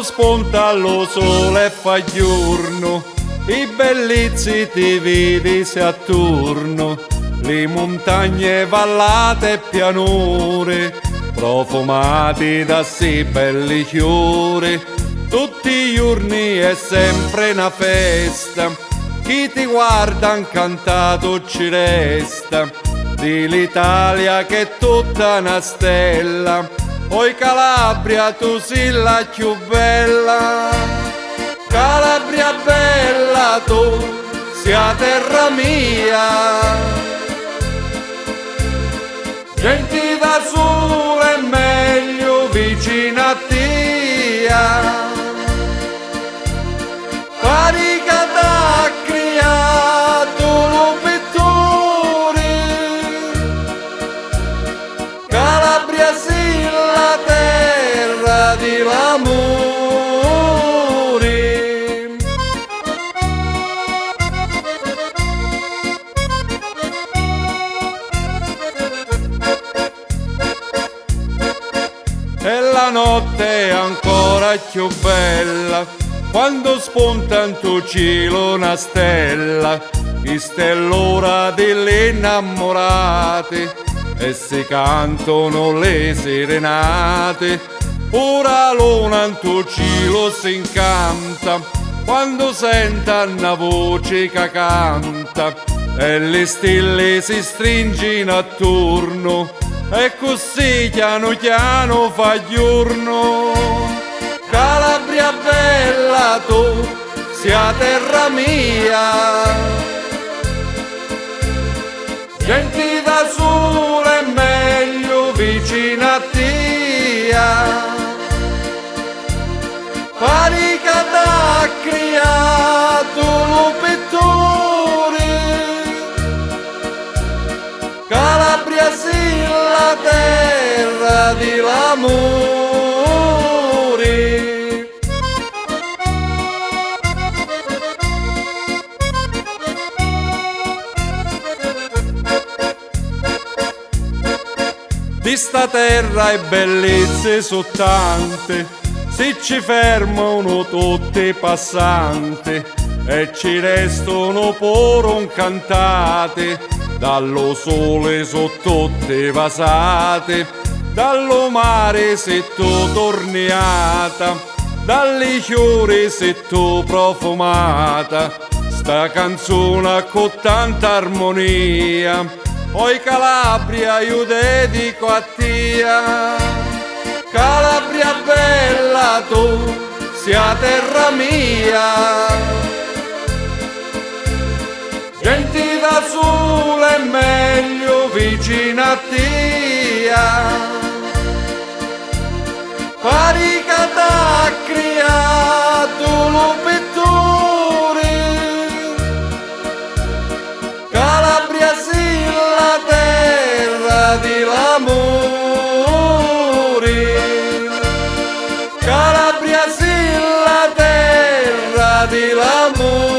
spunta lo sole e fa giorno, i bellizzi ti vedi se attorno, le montagne, vallate e pianure, profumati da sì belli fiori. Tutti i giorni è sempre una festa, chi ti guarda incantato ci resta, di l'Italia che è tutta una stella, oi Calabria tu sei la più bella. Calabria bella tu, sia terra mia, genti da sole è meglio vicino a te. Parica t'ha creato lo pittore, Calabria sì la terra di l'amore. E la notte è ancora più bella, quando spunta in tuo cielo una stella, questa è l'ora delle innamorate e si cantano le serenate. Ora l'una in tuo cielo si incanta, quando senta una voce che canta e le stelle si stringono attorno e così piano piano fa giorno. Calabria bella tu, sia terra mia, genti da sole è meglio vicino a te. Parica t'ha creato lo pittore, Calabria sì la terra di l'amore. Di sta terra e bellezze so tante, se ci fermano tutti i passanti e ci restano pure incantate, dallo sole so tutte vasate, dallo mare se tu torniata, dalle fiori se tu profumata, sta canzone con tanta armonia, oi Calabria io dedico a te. Calabria bella tu, sia terra mia, genti da sole è meglio vicino a te. Parica t'ha creato lo pittore, Calabria sì la terra di l'amore. Calabria sì la terra di l'amore.